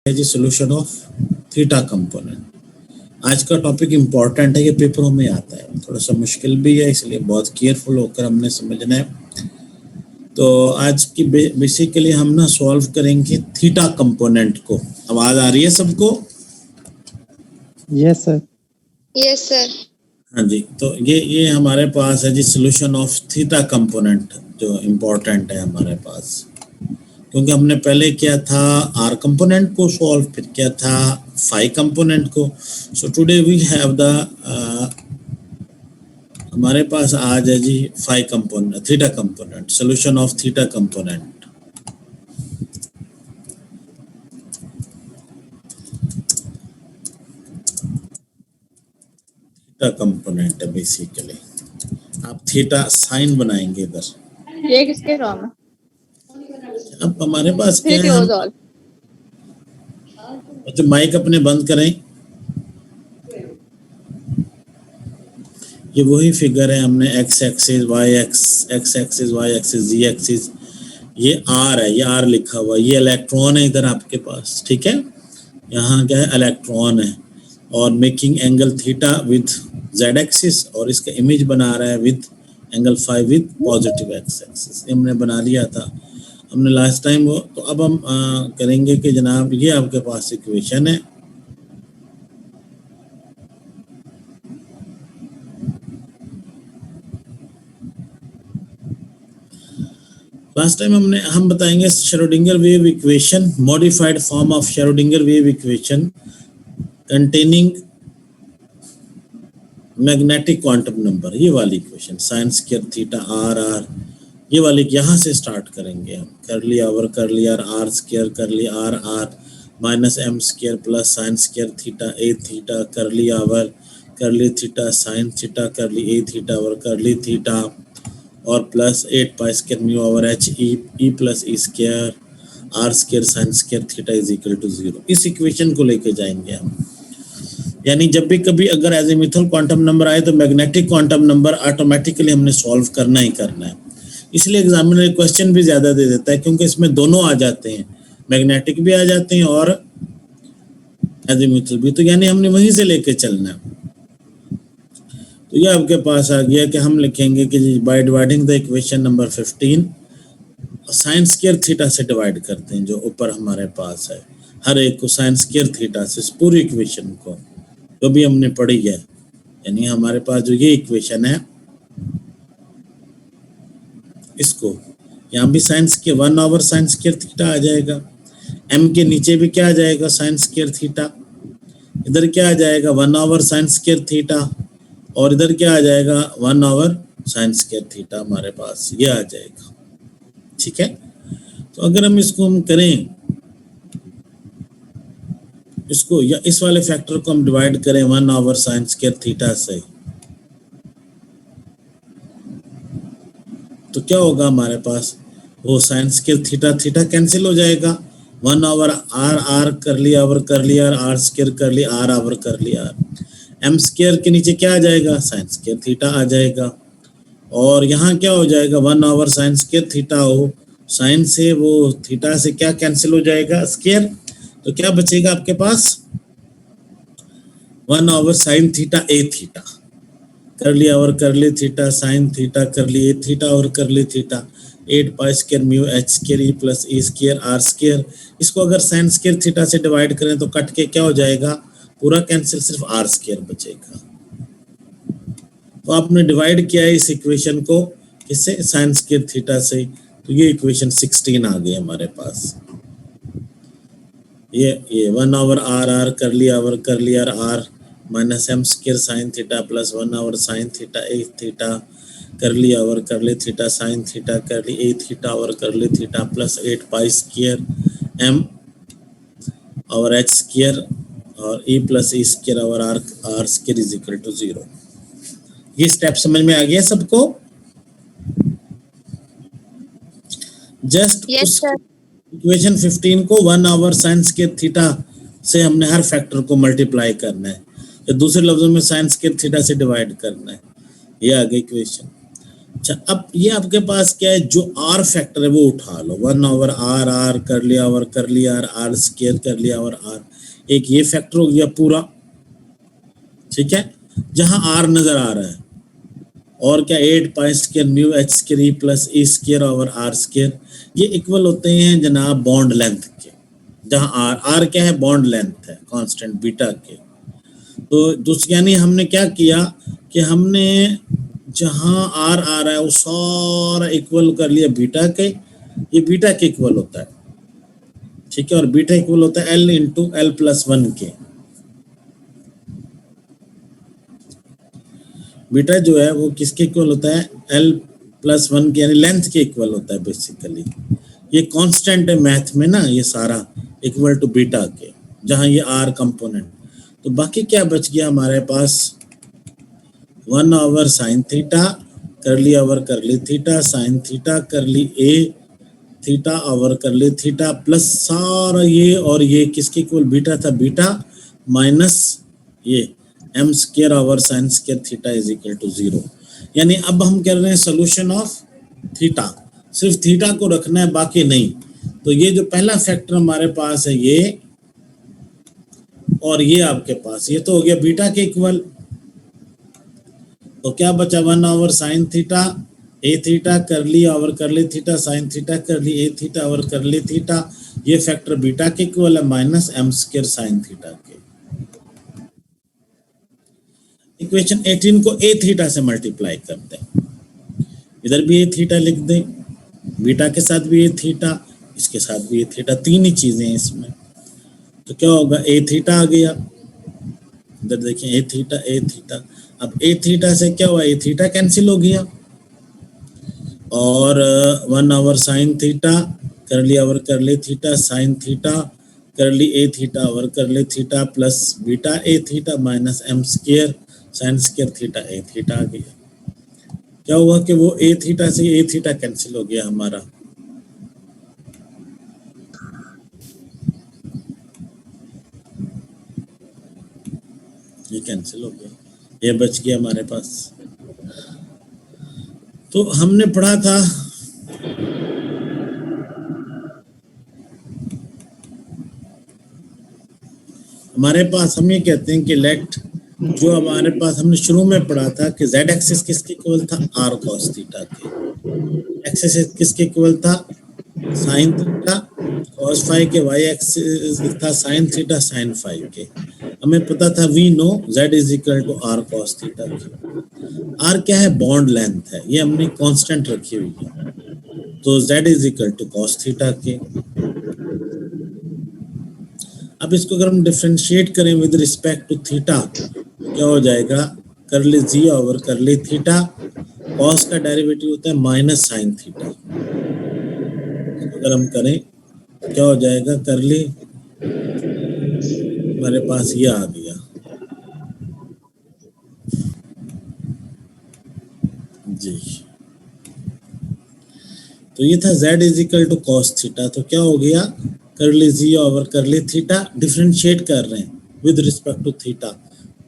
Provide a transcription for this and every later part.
है जी solution of theta component. आज का टॉपिक इम्पोर्टेंट है, ये पेपरों में आता है, थोड़ा सा मुश्किल भी है, इसलिए बहुत केयरफुल होकर हमने समझना है। तो आज की बेसिकली हम ना सॉल्व करेंगे थीटा कंपोनेंट को। आवाज आ रही है सबको? Yes sir. Yes sir. हाँ जी, तो ये हमारे पास है जी सोल्यूशन ऑफ थीटा कंपोनेंट, जो इम्पोर्टेंट है हमारे पास, क्योंकि हमने पहले किया था आर कंपोनेंट को सॉल्व, फिर किया था फाई कंपोनेंट को। So today we have the हमारे पास आज है जी phi component, theta component, solution of theta component. Theta component है बेसिकली, आप थीटा साइन बनाएंगे इधर। ये किसके काम है? अब हमारे पास क्या है, तो माइक अपने बंद करें। ये वही फिगर है, हमने X axis Y axis Y axis Z axis, ये आर है, ये आर लिखा हुआ, ये इलेक्ट्रॉन है इधर आपके पास, ठीक है। यहाँ क्या है, इलेक्ट्रॉन है और making angle theta with Z axis, और इसका इमेज बना रहा है with angle phi with positive X axis. ये हमने बना लिया था हमने लास्ट टाइम वो। तो अब हम करेंगे कि जनाब ये आपके पास इक्वेशन है, लास्ट टाइम हम बताएंगे Schrodinger wave equation, modified form of Schrodinger wave equation containing magnetic quantum number, ये वाली equation sine square theta R R, ये वाली यहाँ से स्टार्ट करेंगे हम। Curly R square curly R R minus M square plus sine square theta A theta curly over curly theta sine theta curly A theta और curly theta और plus 8 pi square mu over H E plus E square R square sine square theta is equal to 0। इस equation को लेके जाएंगे हम। यानी जब भी कभी अगर एजीमुथल क्वांटम नंबर आए तो मैग्नेटिक क्वांटम नंबर ऑटोमेटिकली हमने सॉल्व करना ही करना है। इसलिए एग्जामिनर क्वेश्चन भी ज्यादा दे देता है, क्योंकि इसमें दोनों आ जाते हैं, मैग्नेटिक भी आ जाते हैं और एजीमुथल भी। तो यानी हमने वहीं से लेके चलना है। तो ये आपके पास आ गया कि हम लिखेंगे कि by dividing the equation number 15 sign square theta से डिवाइड करते हैं, जो ऊपर हमारे पास है, हर एक को साइन स्क्वायर थीटा से, इस पूरी इक्वेशन को जो भी हमने पढ़ी है। यानी हमारे पास जो ये इक्वेशन है, इसको यहाँ भी sine square 1 over sine square theta आ जाएगा, एम के नीचे भी क्या आ जाएगा, साइन स्क्वायर थीटा, इधर क्या आ जाएगा 1 ओवर साइन स्क्वायर थीटा, और इधर क्या आ जाएगा 1 ओवर साइन स्क्वायर थीटा, हमारे पास ये आ जाएगा, ठीक है। तो अगर हम इसको हम करें, इसको या इस वाले फैक्टर को हम डिवाइड करें 1 ओवर साइन स्क्वायर थीटा से, तो क्या होगा हमारे पास, वो sign square theta theta cancel हो जाएगा, 1 ओवर आर आर कर लिया ओवर कर लिया आर स्क्वायर कर लिया आर ओवर कर लिया, एम स्क्वायर के नीचे क्या आ जाएगा, साइन स्क्वायर थीटा आ जाएगा, और यहाँ क्या हो जाएगा 1 ओवर साइन स्क्वायर थीटा, हो साइन से वो थीटा से क्या कैंसिल हो जाएगा, स्क्वायर, तो क्या बचेगा आपके पास 1 over sine theta A theta, कर लिया और curly theta sine theta कर ली ए थीटा और curly theta 8 pi square mu H square E plus E square R square. इसको अगर साइन स्क्वायर थीटा से डिवाइड करें तो कट के क्या हो जाएगा, पूरा कैंसिल, सिर्फ आर स्क्वायर बचेगा। तो आपने डिवाइड किया है इस इक्वेशन को किससे, साइन स्क्वायर थीटा से, तो ये इक्वेशन 16 आ गई हमारे पास। ये 1 ओवर आर आर कर लिया R minus M square sine theta plus 1 over sine theta A theta कर लिया over curly theta sine theta कर ली ए थीटा और curly theta plus 8 pi square M और एच स्क्वायर और E plus E square और R square is equal to 0। ये step समझ में आ गया सबको? Just yes sir. इक्वेशन 15 को 1 ओवर साइन स्क्वायर थीटा से हमने हर फैक्टर को मल्टीप्लाई करना है, या दूसरे लफ्जों में साइन स्क्वायर थीटा से डिवाइड करना है। ये आ गई इक्वेशन। अच्छा, अब ये आपके पास क्या है, जो आर फैक्टर है वो उठा लो, 1/r, आर कर लिया और कर लिया, आर स्क्वायर कर लिया और आर, एक ये फैक्टर हो गया पूरा, ठीक है, जहां आर नजर आ रहा है, और क्या 8 pi square mu H square E plus E square over R square, ये इक्वल होते हैं जनाब बॉन्ड लेंथ के, जहां आर, आर क्या है, बॉन्ड लेंथ है कांस्टेंट बीटा के। तो दूसरी यानी हमने क्या किया कि हमने जहां आर आ रहा है वो सारा इक्वल कर लिया बीटा के, ये बीटा के इक्वल होता है, ठीक है, और बीटा इक्वल होता है एल इंटू एल प्लस 1 के। बीटा जो है वो किसके इक्वल होता है, एल प्लस 1 के, यानी लेंथ के इक्वल होता है बेसिकली। ये कांस्टेंट है मैथ में ना, ये सारा इक्वल टू बीटा के, जहां ये आर कंपोनेंट। तो बाकी क्या बच गया हमारे पास, 1 sine theta curly over curly theta sine theta curly A theta over curly theta plus सारा ये, और ये किसके इक्वल बीटा था, बीटा माइनस ये M square over sine square theta is equal to 0। यानी अब हम कर रहे हैं सोल्यूशन ऑफ थीटा, सिर्फ थीटा को रखना है बाकी नहीं। तो ये जो पहला फैक्टर हमारे पास है ये, और ये आपके पास ये तो हो गया बीटा के इक्वल। तो क्या बचा, 1 sine theta A theta curly over curly theta sine theta curly A theta over curly theta, ये फैक्टर बीटा के इक्वल है minus M square sine theta के। इक्वेशन 18 को ए थीटा से मल्टीप्लाई कर दें, इधर भी ए थीटा लिख दें, बीटा के साथ भी ए थीटा, इसके साथ भी ए थीटा, तीन ही चीजें हैं इसमें। तो क्या होगा, ए थीटा आ गया, इधर देखें ए थीटा ए थीटा। अब ए थीटा से क्या हुआ, ए थीटा कैंसिल हो गया, और 1 साइन थीटा कर लिया over curly theta sine theta कर ली ए theta over curly theta plus beta A theta minus M square sine square theta A theta आ गया। क्या हुआ कि वो ए थीटा से ए थीटा कैंसिल हो गया हमारा, ये कैंसिल हो गया, ये बच गया हमारे पास। तो हमने पढ़ा था हमारे पास, हम ये कहते हैं कि लेट, जो हमारे पास हमने शुरू में पढ़ा था कि जेड एक्सिस किसके इक्वल था, आर कॉस थीटा के, एक्सिस किसके इक्वल था, साइन थीटा कॉस फाई के, वाई एक्सिस था साइन थीटा साइन फाई के। हमें पता था we know z is equal to R cos theta की। आर क्या है, बॉन्ड लेंथ है, ये हमने कांस्टेंट रखी हुई है, तो z is equal to cos theta के। अब इसको अगर हम डिफरेंशिएट करें विद रिस्पेक्ट टू थीटा, क्या हो जाएगा, करली G over curly theta, cos का डेरिवेटिव होता है माइनस साइन थीटा, अगर हम करें क्या हो जाएगा, करली हमारे पास ये आ गया जी। तो ये था z is equal to cos theta, तो क्या हो गया, curly G over curly theta, differentiate कर रहे हैं विद रिस्पेक्ट टू थीटा,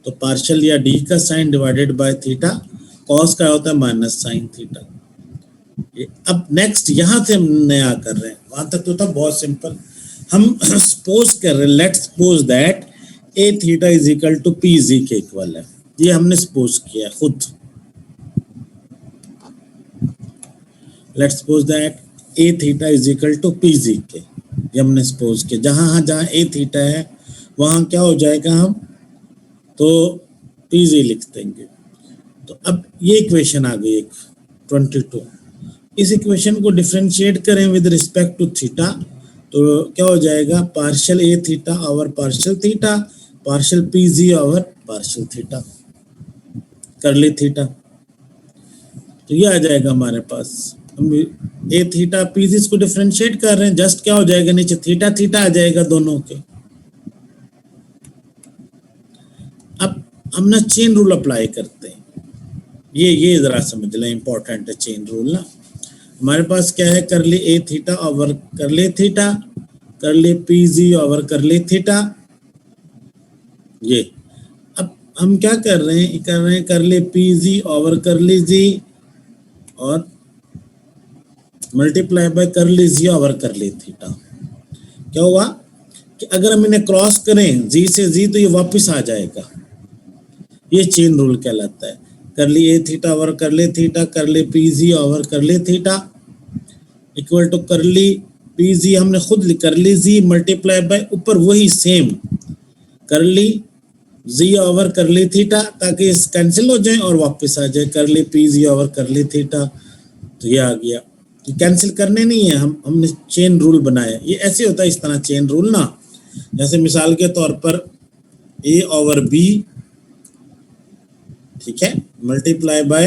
तो पार्शियल या डी का sine divided by theta, cos का होता है माइनस साइन थीटा। अब नेक्स्ट यहां से हम नया कर रहे हैं, वहां तक तो था बहुत सिंपल। हम सपोज कर रहे हैं, let's suppose that A theta is equal to P G के इक्वल है, ये हमने सपोज किया खुद। Let's suppose that A theta is equal to P G के, ये हमने सपोज किया। जहां ए थीटा है वहां क्या हो जाएगा, हम तो पी जी लिख देंगे। तो अब ये इक्वेशन आ गई एक 22, इस इक्वेशन को डिफरेंशिएट करें विद रिस्पेक्ट टू थीटा, तो क्या हो जाएगा, partial A theta over partial theta partial P G over partial theta curly theta, तो ये आ जाएगा हमारे पास। हम ए थीटा पी जी को डिफरेंशिएट कर रहे हैं, जस्ट क्या हो जाएगा, नीचे थीटा थीटा आ जाएगा दोनों के। अब हम ना चेन रूल अप्लाई करते हैं, ये जरा समझ लें, इंपॉर्टेंट है चेन रूल ना। हमारे पास क्या है, curly A theta over curly theta curly P G over curly theta, ये। अब हम क्या कर रहे हैं, करली पी जी ओवर करली जी और मल्टीप्लाई बाय करली जी ओवर करली थीटा। क्या हुआ कि अगर हम इन्हें क्रॉस करें जी से जी तो ये वापस आ जाएगा, ये चेन रूल कहलाता है। Curly A theta over curly theta, curly P G over curly theta equal to curly P G हमने खुद लिख, करली जी मल्टीप्लाई बाय ऊपर वही सेम करली जी ओवर करली थीटा, ताकि इस कैंसिल हो जाए और वापस आ जाए करली P G over curly theta. तो ये आ गया। ये कैंसिल करने नहीं है, हमने चेन रूल बनाया। ये ऐसे होता है इस तरह चेन रूल ना, जैसे मिसाल के तौर पर ए ओवर बी, ठीक है, मल्टीप्लाई बाय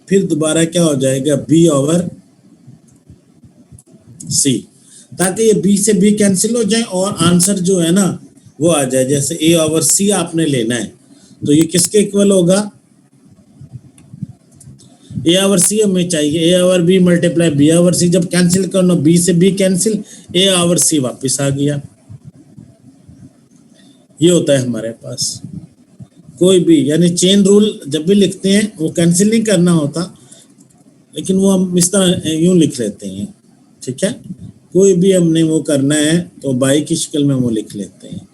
फिर दोबारा क्या हो जाएगा बी ओवर सी, ताकि ये बी से बी कैंसिल हो जाए और आंसर जो है ना वो आ जाए। जैसे ए ओवर सी आपने लेना है तो ये किसके इक्वल होगा, ए ओवर सी हमें चाहिए, A over B multiply B over C. जब कैंसिल करना बी से B cancel, A over C वापस आ गया। ये होता है हमारे पास कोई भी, यानी चेन रूल जब भी लिखते हैं वो कैंसिल नहीं करना होता, लेकिन वो हम इस तरह यूं लिख लेते हैं, ठीक है। कोई भी हमने वो करना है तो बाई की शक्ल में वो लिख लेते हैं।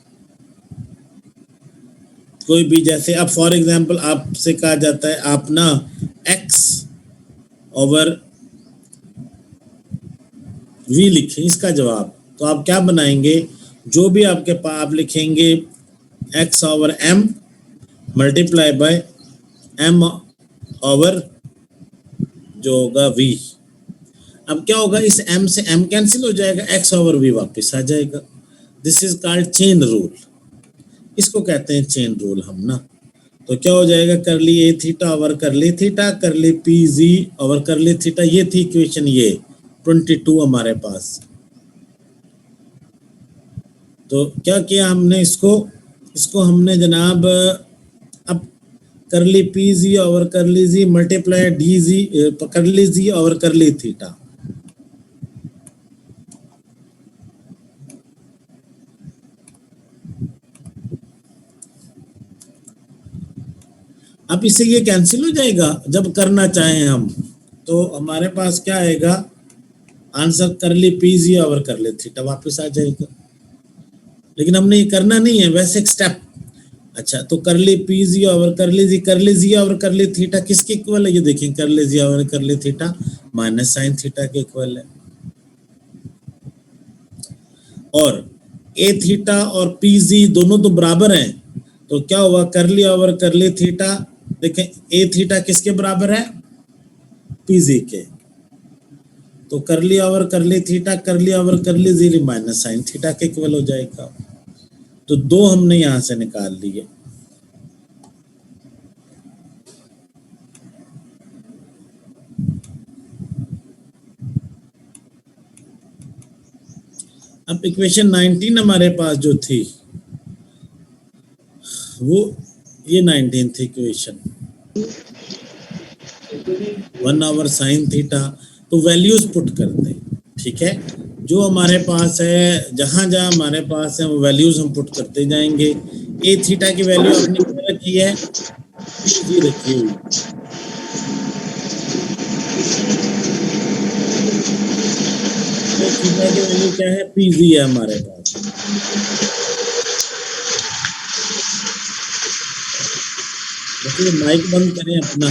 कोई भी, जैसे अब फॉर एग्जांपल आपसे कहा जाता है आप ना x ओवर v लिखें इसका जवाब, तो आप क्या बनाएंगे, जो भी आपके पास आप लिखेंगे x over m multiply by m over जो होगा v। अब क्या होगा, इस m से m कैंसिल हो जाएगा, x ओवर v वापस आ जाएगा। This is called chain rule, इसको कहते हैं चेन रूल हम ना। तो क्या हो जाएगा, करली A theta over curly theta, curly P G over curly theta. ये थी इक्वेशन ये 22 हमारे पास। तो क्या किया हमने, इसको हमने जनाब अब करली पी जी ओवर करली जी मल्टीप्लाई डी जी करली जी ओवर करली थीटा। अब इससे ये कैंसिल हो जाएगा जब करना चाहें हम, तो हमारे पास क्या आएगा आंसर, करली P G over curly theta वापस आ जाएगा। लेकिन हमने ये करना नहीं है, वैसे एक स्टेप। अच्छा, तो करली P G over curly G over curly theta किसके इक्वल है, ये देखिए curly G over curly theta minus sine theta के इक्वल है। और ए थीटा और पी जी दोनों तो बराबर हैं, तो क्या हुआ, करली ओवर करली थीटा, देखें ए थीटा किसके बराबर है, पी जी के। तो करली over curly theta curly over curly जी माइनस साइन थीटा के इक्वल हो जाएगा। तो दो हमने यहां से निकाल लिए। अब इक्वेशन 19 हमारे पास जो थी वो ये 19 थी इक्वेशन, 1 ओवर साइन थीटा। तो वैल्यूज पुट करते हैं, ठीक है, जो हमारे पास है, जहां जहां हमारे पास है वो वैल्यूज हम पुट करते जाएंगे। ए थीटा की वैल्यू आपने क्या रखी है, जी रखी हुई। ए थीटा की वैल्यू क्या है, पी जी है हमारे पास। देखिए माइक बंद करें अपना,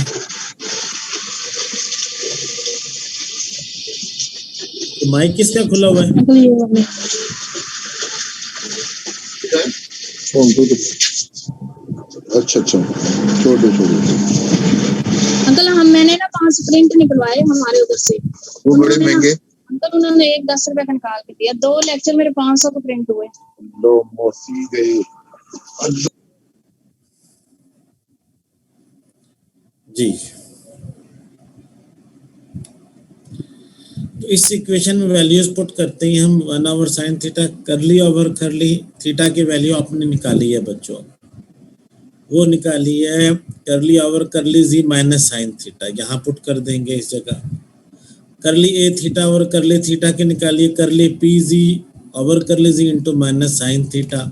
तो माइक किसका खुला हुआ है, अच्छा छोड़ दो। अंकल मैंने ना 5 प्रिंट निकलवाए हमारे उधर से, वो बड़े महंगे। अंकल उन्होंने 10 रुपए का निकाल के दिया, 2 लेक्चर मेरे 500 के प्रिंट हुए। लो मौसी गई जी। तो इस इक्वेशन में वैल्यूज पुट करते हैं हम, 1 over sine theta, curly over curly theta की वैल्यू आपने निकाली है बच्चों, वो निकाली है करली ओवर करली जी माइनस साइन थीटा, यहाँ पुट कर देंगे इस जगह। करली A theta over curly theta की निकालिए, करली पी जी ओवर करली जी इंटू माइनस साइन थीटा।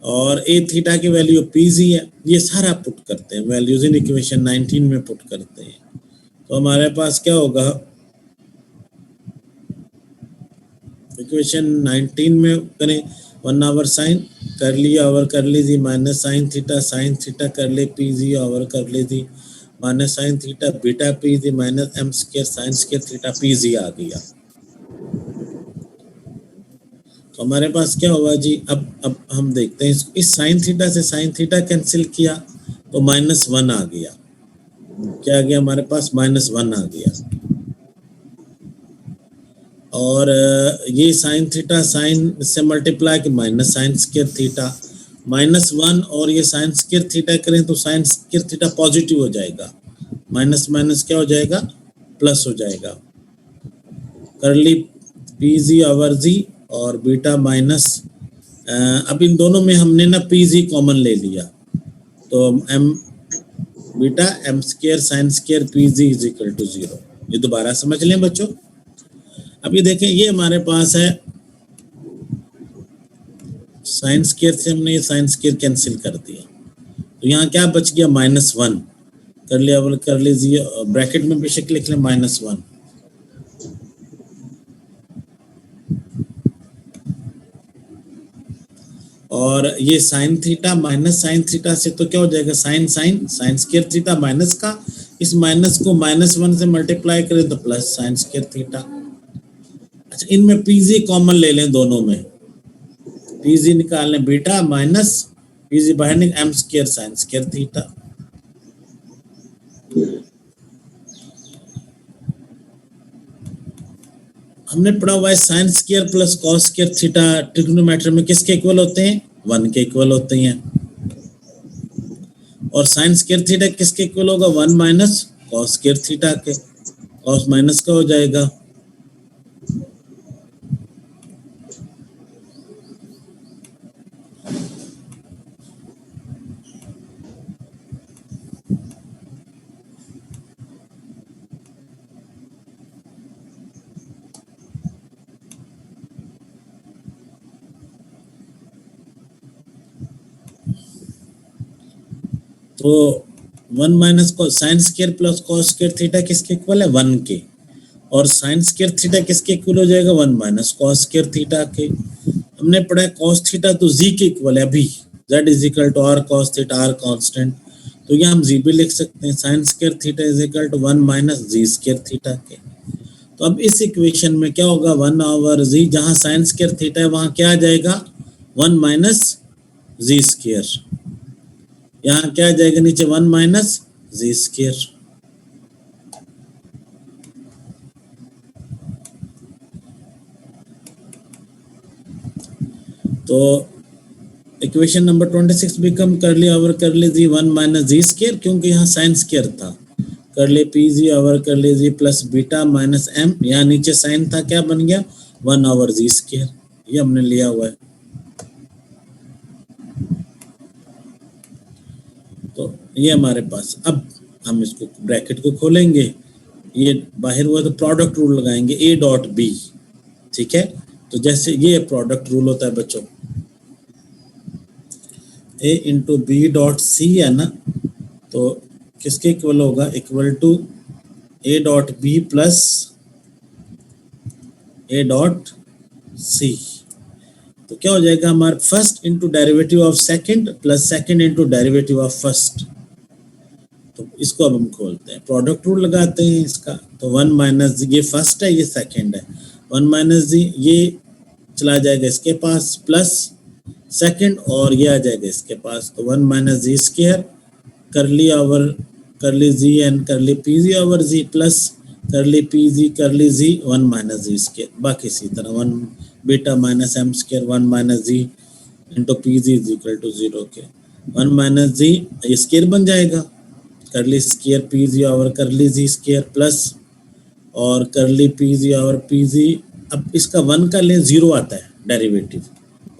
और ए थीटा की वैल्यू पीजी है। ये सारा पुट करते हैं, वैल्यूज इन इक्वेशन 19 में पुट करते हैं। तो हमारे पास क्या होगा, इक्वेशन 19 में करें 1 ओवर साइन कर लिया ओवर कर लीजिए माइनस साइन थीटा कर ले पीजी ओवर कर लीजिए minus sine theta beta P G minus M square sine square theta P G आ गया। तो हमारे पास क्या होगा जी, अब हम देखते हैं इस साइन थीटा से साइन थीटा कैंसिल किया तो -1 आ गया। क्या आ गया हमारे पास, -1 आ गया। और ये साइन थीटा साइन से मल्टीप्लाई कि माइनस साइन स्क्वायर थीटा -1 और ये साइन स्क्वायर थीटा करें तो साइन स्क्वायर थीटा पॉजिटिव हो जाएगा, माइनस माइनस क्या हो जाएगा, प्लस हो जाएगा। करली पीजी ओवर जी और बीटा माइनस, अब इन दोनों में हमने ना पीजी कॉमन ले लिया तो M beta M square sine square PG is equal to 0। ये दोबारा समझ लें बच्चों। अब ये देखें, ये हमारे पास है साइन स्क्वायर से हमने ये साइन स्क्वायर कैंसिल कर दिया, तो यहाँ क्या बच गया, -1 कर लिया कर लीजिए, ब्रैकेट में बेशक लिख लें -1। और ये sine theta minus sine theta से तो क्या हो जाएगा, sine sine sine square theta minus का, इस माइनस को -1 से मल्टीप्लाई करें तो प्लस साइन स्क्वायर थीटा। अच्छा, इनमें पीजी कॉमन ले लें, दोनों में पीजी निकाल लें, बीटा माइनस पीजी बाहर निकाल M square sine square theta. हमने पढ़ा हुआ है sine square plus cos square theta trigonometry में किसके इक्वल होते हैं, 1 के इक्वल होते हैं। और साइन स्क्वायर थीटा किसके इक्वल होगा, 1 माइनस कॉस स्क्वायर थीटा के, कॉस माइनस का हो जाएगा। तो 1 माइनस को sign square plus cos square theta किसके इक्वल है, 1 के। और साइन स्क्वायर थीटा किसके इक्वल हो जाएगा, 1 माइनस कॉस स्क्वायर थीटा के। हमने पढ़ा है कॉस थीटा तो जी के इक्वल है, अभी z is equal to R cos theta, R constant, तो ये हम जी भी लिख सकते हैं, sine square theta is equal to 1 minus G square theta के। तो अब इस इक्वेशन में क्या होगा, 1 ओवर जी, जहाँ साइन स्क्वायर थीटा है वहाँ क्या आ जाएगा, 1 माइनस जी स्क्वायर, यहाँ क्या आ जाएगा नीचे 1 माइनस जी स्क्वायर। तो इक्वेशन नंबर 26 बिकम कर लिया ओवर कर लीजिए 1 माइनस जी स्क्वायर, क्योंकि यहाँ साइन स्क्वायर था, कर ले पी जी ओवर कर लीजिए प्लस बीटा माइनस एम, यहाँ नीचे साइन था, क्या बन गया 1 ओवर जी स्क्वायर, ये हमने लिया हुआ है। तो ये हमारे पास, अब हम इसको ब्रैकेट को खोलेंगे, ये बाहर हुआ तो प्रोडक्ट रूल लगाएंगे ए डॉट बी, ठीक है। तो जैसे ये प्रोडक्ट रूल होता है बच्चों, A into B dot C है ना, तो किसके इक्वल होगा, equal to A dot B plus A dot C. तो क्या हो जाएगा हमारे first into derivative of second plus second into derivative of first. तो इसको अब हम खोलते हैं, प्रोडक्ट रूल लगाते हैं इसका। तो 1 माइनस ये फर्स्ट है, ये सेकंड है, 1 माइनस जी ये चला जाएगा इसके पास प्लस सेकंड, और ये आ जाएगा इसके पास, तो 1 माइनस जी स्क्वायर कर लिया over curly ji and कर ली पी जी ओवर जी प्लस कर ली पी जी कर ली जी 1 माइनस जी स्क्वायर, बाकी इसी तरह 1 beta minus M square 1 minus G into P G is equal to 0 के 1 माइनस जी ये square बन जाएगा, curly square P G over curly G square plus और curly P G over P G. अब इसका 1 का लें 0 आता है डेरिवेटिव,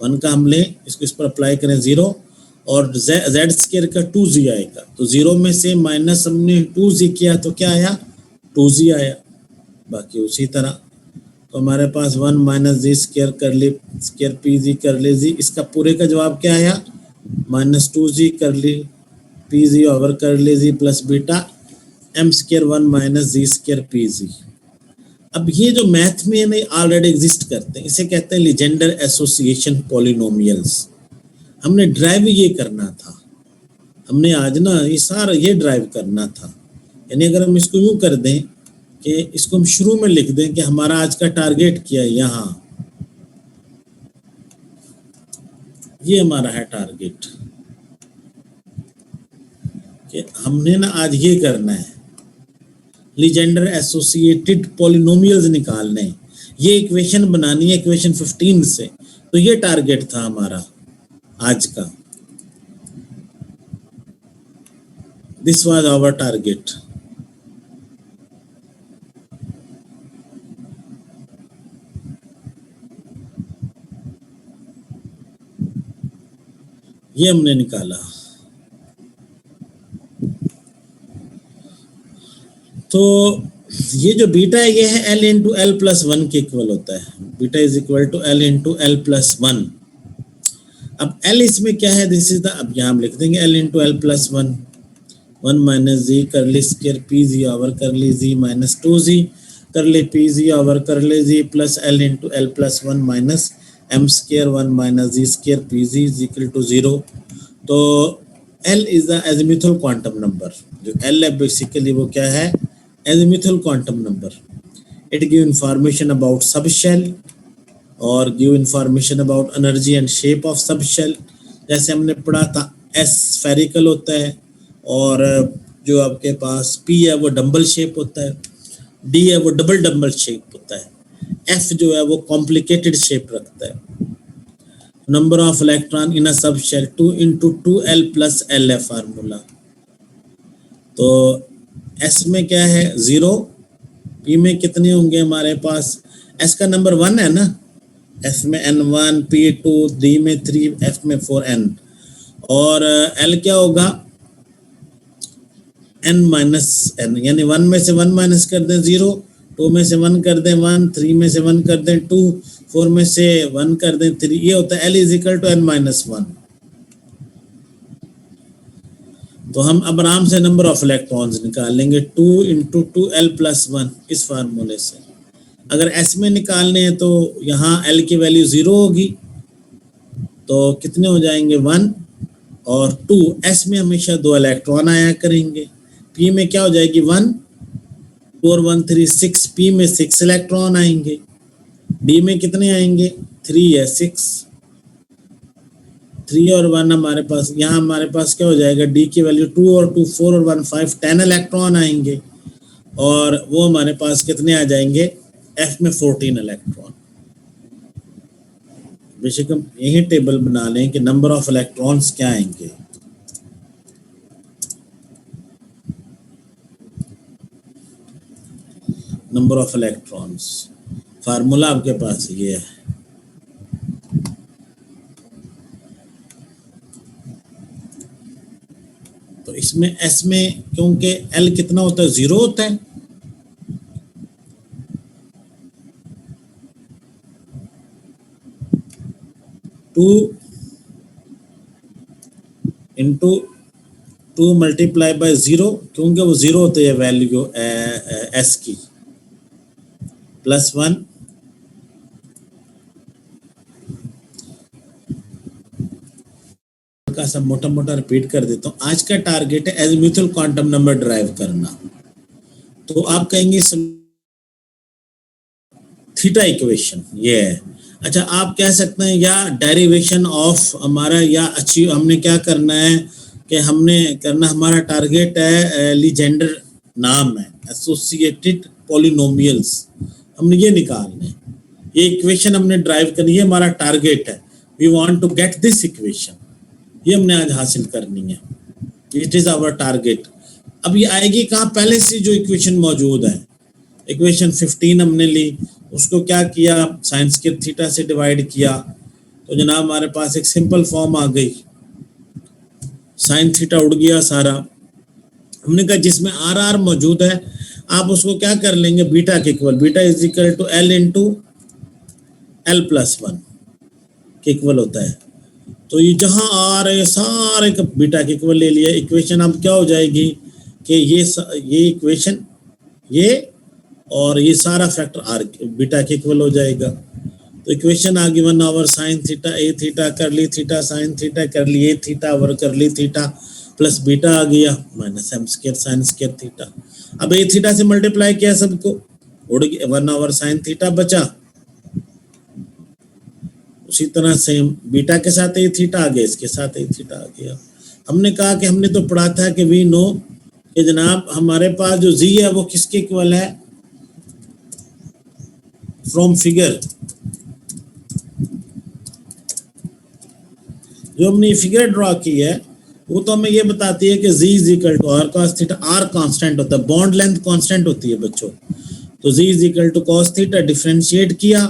1 का हम लें इसको इस पर अप्लाई करें 0, और जेड स्क्वायर का 2z आएगा, तो 0 में से माइनस हमने 2z किया तो क्या आया 2z आया, बाकी उसी तरह। तो हमारे पास 1 माइनस जी स्क्वायर कर ली स्क्वायर पी जी कर ली जी, इसका पूरे का जवाब क्या आया माइनस 2z कर ली P G over curly G plus beta M square 1 minus G square P G. अब ये जो मैथ में है ऑलरेडी एग्जिस्ट करते हैं, इसे कहते हैं लीजेंडर एसोसिएशन पॉलिनोमियल्स। हमने ड्राइव ये करना था, हमने आज ना ये सारा ये ड्राइव करना था। यानी अगर हम इसको यूं कर दें कि इसको हम शुरू में लिख दें कि हमारा आज का टारगेट क्या है, यहाँ ये हमारा है टारगेट कि हमने ना आज ये करना है, लीजेंडर एसोसिएटेड पॉलिनोमियल्स निकालने हैं, ये इक्वेशन बनानी है इक्वेशन 15 से। तो ये टारगेट था हमारा आज का, दिस वाज आवर टारगेट। ये हमने निकाला। तो ये जो बीटा है ये है एल इंटू एल प्लस 1 के इक्वल होता है। Beta is equal to L into L plus 1। अब एल इसमें क्या है, दिस इज द, अब यहाँ हम लिख देंगे L into L plus 1 1 minus G curly square P G over curly जी माइनस 2z कर ली P G over curly G plus L into L plus 1 minus M square 1 minus G square P G is equal to 0। तो L is the azimuthal quantum number. जो L है basically वो क्या है, azimuthal quantum number. It give information about subshell और give information about energy and shape of subshell। जैसे हमने पढ़ा था S spherical होता है और जो आपके पास P है वो डम्बल शेप होता है, D है वो डबल शेप होता है, F जो है वो कॉम्प्लिकेटेड शेप रखता है। Number of electron in a subshell 2 into 2l plus l है फार्मूला। तो S में क्या है 0, P में कितने होंगे हमारे पास, S का नंबर 1 है ना, S में n1, P2, D में 3, F में 4n और L क्या होगा n माइनस n, यानी 1 में से 1 माइनस कर दें 0, 2 में से 1 कर दें 1, 3 में से 1 कर दें 2, 4 में से 1 कर दें 3। ये होता है L is equal to n minus 1। तो हम अब आराम से नंबर ऑफ इलेक्ट्रॉन्स निकाल लेंगे 2 into 2l plus 1 इस फार्मूले से। अगर S में निकालने हैं तो यहाँ L की वैल्यू 0 होगी, तो कितने हो जाएंगे 1 और 2। S में हमेशा 2 इलेक्ट्रॉन आया करेंगे। P में क्या हो जाएगी 1, 2 और 1 3 6, P में 6 इलेक्ट्रॉन आएंगे। D में कितने आएंगे 3 है 6, 3 और 1 हमारे पास, यहाँ हमारे पास क्या हो जाएगा D की वैल्यू 2 और 2 4 और 1 5, 10 इलेक्ट्रॉन आएंगे और वो हमारे पास कितने आ जाएंगे F में 14 इलेक्ट्रॉन। बेशक हम यही टेबल बना लें कि नंबर ऑफ इलेक्ट्रॉन्स क्या आएंगे। नंबर ऑफ इलेक्ट्रॉन्स फार्मूला आपके पास ये है। तो इसमें S में क्योंकि L कितना होता है 0 होता है, टू इंटू 2 मल्टीप्लाई बाय 0, क्योंकि वो 0 होती है वैल्यू S की, प्लस 1 का सब मोटा मोटा रिपीट कर देता हूँ। आज का टारगेट है एजिमुथल क्वांटम नंबर ड्राइव करना। तो आप कहेंगे थीटा इक्वेशन ये है। अच्छा, आप कह सकते हैं या डेरिवेशन ऑफ हमारा, या अचीव हमने क्या करना है कि हमने करना, हमारा टारगेट है लीजेंडर नाम है एसोसिएटेड पॉलिनोमियल्स, हमने ये निकालना है, ये इक्वेशन हमने ड्राइव करनी है, हमारा टारगेट है। We want to get this equation, ये हमने आज हासिल करनी है, इट इज आवर टारगेट। अब ये आएगी कहाँ, पहले से जो इक्वेशन मौजूद है, इक्वेशन 15 हमने ली, उसको क्या किया साइन स्क्वायर थीटा से डिवाइड किया, तो जनाब हमारे पास एक सिंपल फॉर्म आ गई, साइन थीटा उड़ गया सारा। हमने कहा जिसमें आर आर मौजूद है आप उसको क्या कर लेंगे बीटा के equal, beta is equal to L into L plus 1 के इक्वल होता है। तो ये जहां आर है सारे का बीटा के इक्वल ले लिया। इक्वेशन अब क्या हो जाएगी कि ये इक्वेशन ये और ये सारा फैक्टर आर बीटा के इक्वल हो जाएगा। तो इक्वेशन आ गई 1 साइन थीटा ए थीटा कर ली थीटा साइन थीटा कर ली ए theta over curly theta plus beta आ गया minus M square sine square theta. अब ए थीटा से मल्टीप्लाई किया सबको, उड़ गया 1 साइन थीटा बचा। उसी तरह से बीटा के साथ ए थीटा आ गया, इसके साथ ए थीटा आ गया। हमने कहा कि हमने तो पढ़ा था कि वी नो कि जनाब हमारे पास जो जी है वो किसके इक्वल है, फ्रॉम फिगर। जो हमने फिगर ड्रॉ की है वो तो हमें ये बताती है कि z is equal to R cos theta. R constant होता है, बॉन्ड लेंथ कांस्टेंट होती है बच्चों। तो z is equal to cos theta, differentiate किया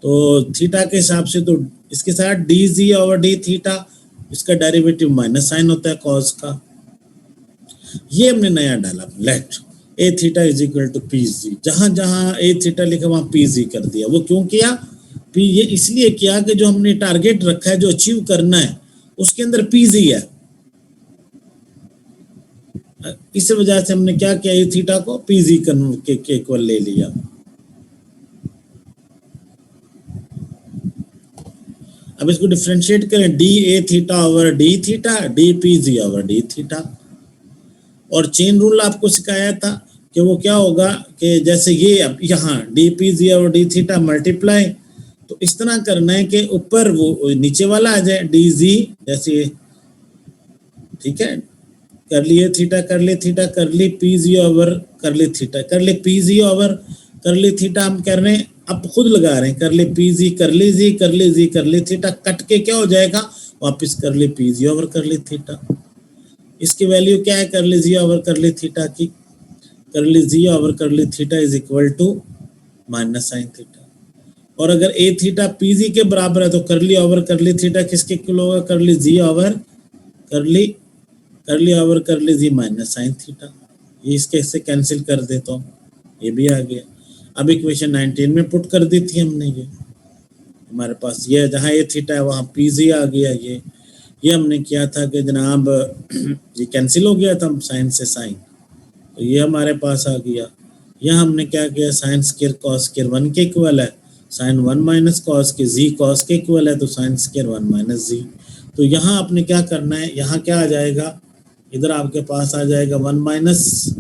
तो थीटा के हिसाब से तो इसके साथ D G over D theta, इसका डेरिवेटिव माइनस साइन होता है कॉस का। ये हमने नया डाला, let A theta is equal to P G. जहां जहां ए थीटा लिखा वहां पी जी कर दिया। वो क्यों किया, पी ये इसलिए किया कि जो हमने टारगेट रखा है, जो अचीव करना है उसके अंदर पी जी है। इस वजह से हमने क्या किया, ए थीटा को पी जी के इक्वल ले लिया। अब इसको डिफरेंशिएट करें, D A theta over D theta, D P G over D theta. और चेन रूल आपको सिखाया था कि वो क्या होगा कि जैसे ये अब यहाँ D P G over D theta multiply, तो इस तरह करना है कि ऊपर वो नीचे वाला आ जाए डी जी, जैसे ठीक है कर लिए थीटा कर ली थीटा कर ली P G over curly theta कर ली P G over curly theta. हम कर रहे हैं, अब खुद लगा रहे हैं, कर ली पी जी कर ली जी कर ली जी कर ली थीटा, कट के क्या हो जाएगा वापस कर ली P G over curly theta. इसकी वैल्यू क्या है, कर ली G over curly theta की, कर ली G over curly theta is equal to minus sine theta. और अगर ए थीटा पी जी के बराबर है तो कर ली ओवर कर ली थीटा किसके इक्वल होगा, कर ली जी ओवर कर ली ओवर कर ली जी माइनस साइन थीटा। ये इसके से कैंसिल कर देता हूँ, ये भी आ गया। अब इक्वेशन 19 में पुट कर दी थी हमने, ये हमारे पास ये जहाँ ए थीटा है वहाँ पी जी आ गया। ये हमने किया था कि जनाब ये कैंसिल हो गया था साइन से साइन, तो ये हमारे पास आ गया। यहाँ हमने क्या किया, साइन स्क्वायर कॉस स्क्वायर 1 के इक्वल है, साइन 1 माइनस कॉस के जी कॉस के इक्वल है, तो साइन स्क्वायर 1 माइनस जी। तो यहाँ आपने क्या करना है, यहाँ क्या आ जाएगा, इधर आपके पास आ जाएगा 1 माइनस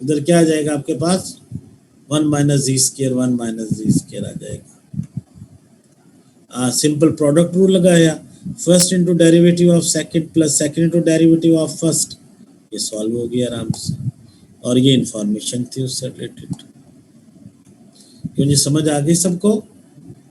इधर क्या आ जाएगा आपके पास 1 minus G square 1 minus G square आ जाएगा। सिंपल प्रोडक्ट रूल लगाया, first into derivative of second plus second into derivative of first, ये सॉल्व हो गया आराम से। और ये इंफॉर्मेशन थी उससे रिलेटेड। क्यों जी समझ आ गई सबको?